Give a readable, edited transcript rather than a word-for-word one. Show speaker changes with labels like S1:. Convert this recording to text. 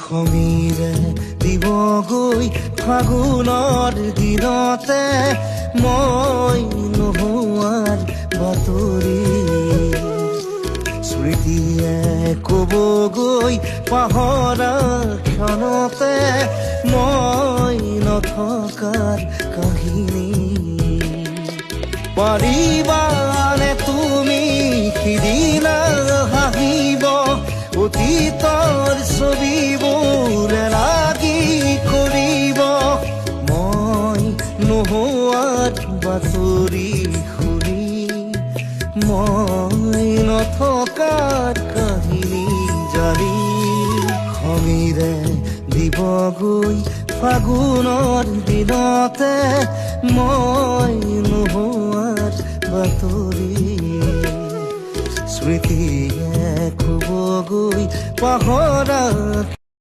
S1: সমীৰে দিবগৈ ফাগুনৰ দিনতে মই নোহোৱাৰ বাতৰি স্মৃতিয়ে ক'বগৈ পাহৰা ক্ষণতে মই নথকাৰ কাহিনী পাৰিবানে তুমি সিদিনা হাঁহিব অতীতৰ ছবিবোৰ লাগি কৰিব মই নোহোৱাত বাতৰি শুনি মই নথকাৰ কাহিনী জানি সমীৰে দিবগৈ ফাগুনৰ দিনতে মই নোহোৱাত বাতৰি স্মৃতিয়ে ক'বগৈ পাহৰা